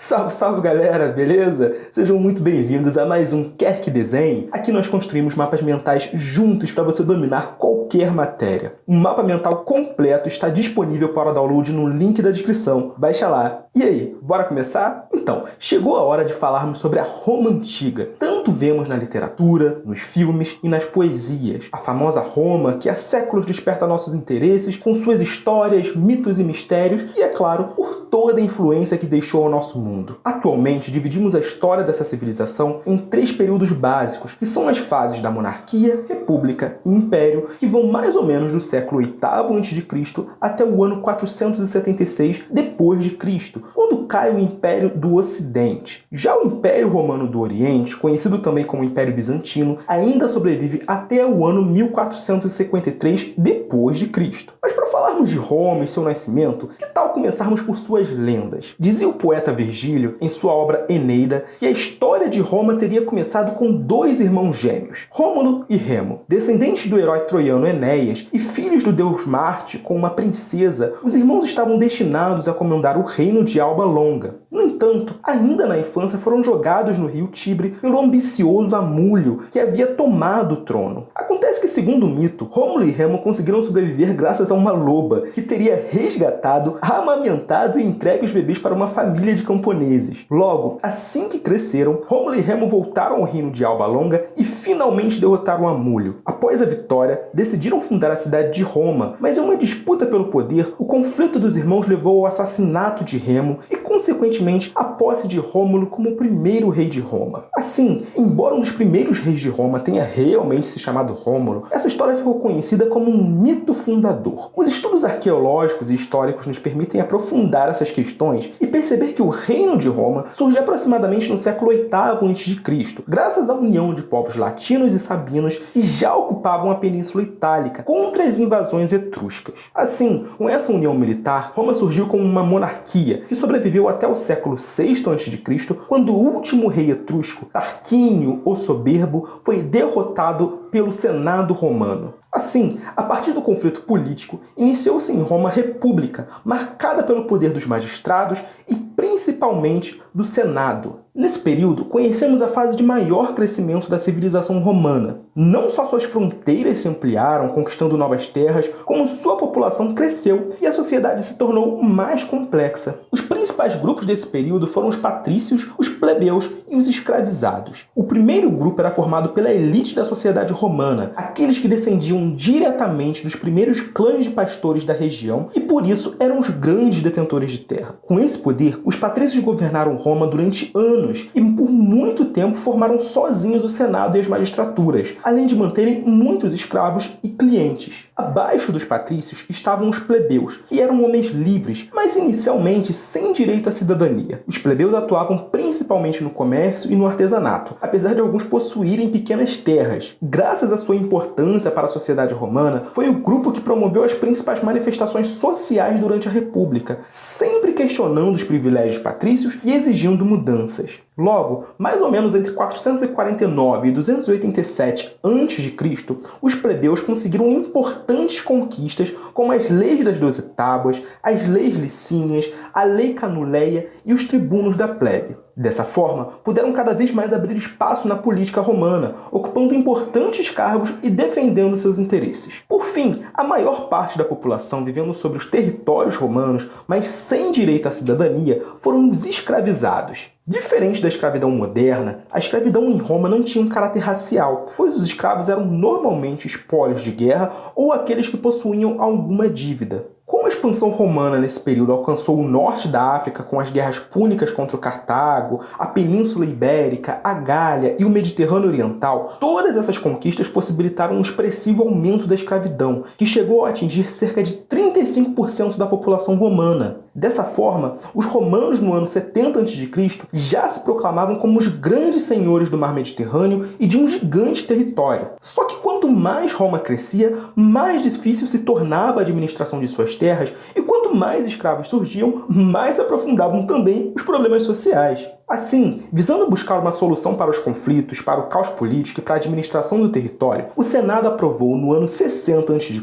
Salve, salve galera, beleza? Sejam muito bem-vindos a mais um Quer Que Desenhe. Aqui nós construímos mapas mentais juntos para você dominar qualquer matéria. Um mapa mental completo está disponível para download no link da descrição. Baixa lá. E aí, bora começar? Então, chegou a hora de falarmos sobre a Roma Antiga. Tanto vemos na literatura, nos filmes e nas poesias. A famosa Roma que há séculos desperta nossos interesses com suas histórias, mitos e mistérios e, é claro, por toda a influência que deixou ao nosso mundo. Atualmente, dividimos a história dessa civilização em 3 períodos básicos, que são as fases da monarquia, república e império, que vão mais ou menos do século VIII a.C. até o ano 476 d.C., quando cai o Império do Ocidente. Já o Império Romano do Oriente, conhecido também como Império Bizantino, ainda sobrevive até o ano 1453 d.C. Mas para falarmos de Roma e seu nascimento, que tal começarmos por suas lendas? Dizia o poeta Virgílio, em sua obra Eneida, que a história de Roma teria começado com 2 irmãos gêmeos, Rômulo e Remo. Descendentes do herói troiano Enéas e filhos do deus Marte com uma princesa, os irmãos estavam destinados a comandar o reino de Alba Longa. No entanto, ainda na infância foram jogados no rio Tibre pelo ambicioso Amulio, que havia tomado o trono. Acontece que, segundo o mito, Rômulo e Remo conseguiram sobreviver graças a uma loba, que teria resgatado, amamentado e entregue os bebês para uma família de camponeses. Logo, assim que cresceram, Rômulo e Remo voltaram ao reino de Alba Longa e finalmente derrotaram Amulio. Após a vitória, decidiram fundar a cidade de Roma, mas em uma disputa pelo poder, o conflito dos irmãos levou ao assassinato de Remo e, consequentemente, a posse de Rômulo como o primeiro rei de Roma. Assim, embora um dos primeiros reis de Roma tenha realmente se chamado Rômulo, essa história ficou conhecida como um mito fundador. Os estudos arqueológicos e históricos nos permitem aprofundar essas questões e perceber que o reino de Roma surgiu aproximadamente no século VIII a.C., graças à união de povos latinos e sabinos que já ocupavam a Península Itálica contra as invasões etruscas. Assim, com essa união militar, Roma surgiu como uma monarquia que sobreviveu até o século VI a.C., quando o último rei etrusco, Tarquínio o Soberbo, foi derrotado pelo Senado romano. Assim, a partir do conflito político, iniciou-se em Roma a República, marcada pelo poder dos magistrados e principalmente do Senado. Nesse período, conhecemos a fase de maior crescimento da civilização romana. Não só suas fronteiras se ampliaram, conquistando novas terras, como sua população cresceu e a sociedade se tornou mais complexa. Os principais grupos desse período foram os patrícios, os plebeus e os escravizados. O primeiro grupo era formado pela elite da sociedade romana, aqueles que descendiam diretamente dos primeiros clãs de pastores da região e por isso eram os grandes detentores de terra. Com esse poder, os patrícios governaram Roma durante anos e por muito tempo formaram sozinhos o Senado e as magistraturas, além de manterem muitos escravos e clientes. Abaixo dos patrícios estavam os plebeus, que eram homens livres, mas inicialmente sem direito à cidadania. Os plebeus atuavam principalmente no comércio e no artesanato, apesar de alguns possuírem pequenas terras. Graças à sua importância para a sociedade romana, foi o grupo que promoveu as principais manifestações sociais durante a República, sempre questionando os privilégios patrícios e exigindo mudanças. Logo, mais ou menos entre 449 e 287 a.C., os plebeus conseguiram importantes conquistas como as leis das 12 tábuas, as leis licínias, a lei canuleia e os tribunos da plebe. Dessa forma, puderam cada vez mais abrir espaço na política romana, ocupando importantes cargos e defendendo seus interesses. Por fim, a maior parte da população vivendo sobre os territórios romanos, mas sem direito à cidadania, foram os escravizados. Diferente da escravidão moderna, a escravidão em Roma não tinha um caráter racial, pois os escravos eram normalmente espólios de guerra ou aqueles que possuíam alguma dívida. Como a expansão romana nesse período alcançou o norte da África com as guerras púnicas contra o Cartago, a Península Ibérica, a Gália e o Mediterrâneo Oriental, todas essas conquistas possibilitaram um expressivo aumento da escravidão, que chegou a atingir cerca de 35% da população romana. Dessa forma, os romanos no ano 70 a.C. já se proclamavam como os grandes senhores do mar Mediterrâneo e de um gigante território. Só que quanto mais Roma crescia, mais difícil se tornava a administração de suas terras e quanto mais escravos surgiam, mais se aprofundavam também os problemas sociais. Assim, visando buscar uma solução para os conflitos, para o caos político e para a administração do território, o Senado aprovou no ano 60 a.C.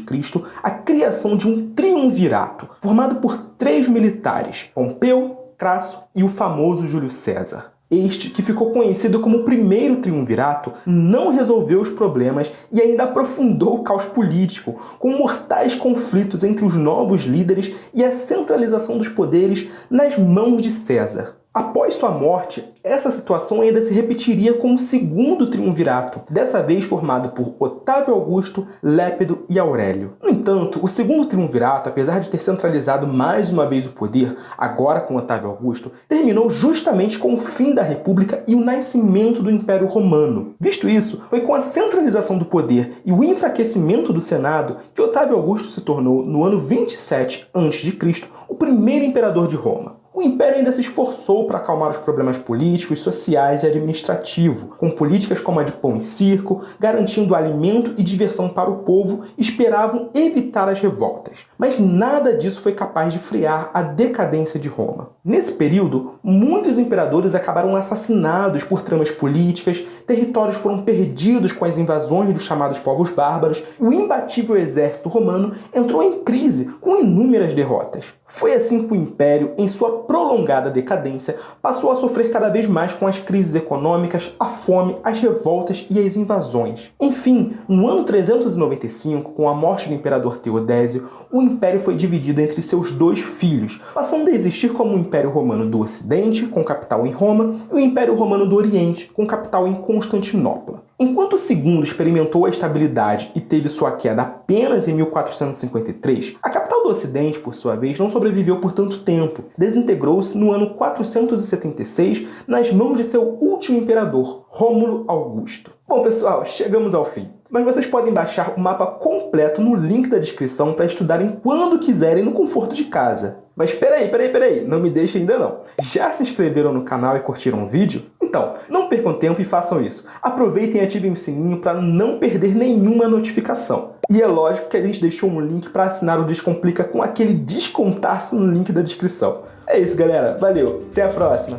a criação de um triunvirato, formado por 3 militares, Pompeu, Crasso e o famoso Júlio César. Este, que ficou conhecido como o primeiro triunvirato, não resolveu os problemas e ainda aprofundou o caos político, com mortais conflitos entre os novos líderes e a centralização dos poderes nas mãos de César. Após sua morte, essa situação ainda se repetiria com o segundo triunvirato, dessa vez formado por Otávio Augusto, Lépido e Aurélio. No entanto, o segundo triunvirato, apesar de ter centralizado mais uma vez o poder, agora com Otávio Augusto, terminou justamente com o fim da República e o nascimento do Império Romano. Visto isso, foi com a centralização do poder e o enfraquecimento do Senado que Otávio Augusto se tornou, no ano 27 a.C., o primeiro imperador de Roma. O Império ainda se esforçou para acalmar os problemas políticos, sociais e administrativos, com políticas como a de pão e circo, garantindo alimento e diversão para o povo, e esperavam evitar as revoltas. Mas nada disso foi capaz de frear a decadência de Roma. Nesse período, muitos imperadores acabaram assassinados por tramas políticas, territórios foram perdidos com as invasões dos chamados povos bárbaros, e o imbatível exército romano entrou em crise com inúmeras derrotas. Foi assim que o Império, em sua prolongada decadência, passou a sofrer cada vez mais com as crises econômicas, a fome, as revoltas e as invasões. Enfim, no ano 395, com a morte do imperador Teodésio, o Império foi dividido entre seus dois filhos, passando a existir como o Império Romano do Ocidente, com capital em Roma, e o Império Romano do Oriente, com capital em Constantinopla. Enquanto o segundo experimentou a estabilidade e teve sua queda apenas em 1453, a capital do Ocidente, por sua vez, não sobreviveu por tanto tempo. Desintegrou-se no ano 476 nas mãos de seu último imperador, Rômulo Augusto. Bom, pessoal, chegamos ao fim. Mas vocês podem baixar o mapa completo no link da descrição para estudarem quando quiserem no conforto de casa. Mas peraí, não me deixem ainda não. Já se inscreveram no canal e curtiram o vídeo? Então, não percam tempo e façam isso. Aproveitem e ativem o sininho para não perder nenhuma notificação. E é lógico que a gente deixou um link para assinar o Descomplica com aquele descontaço no link da descrição. É isso, galera. Valeu. Até a próxima.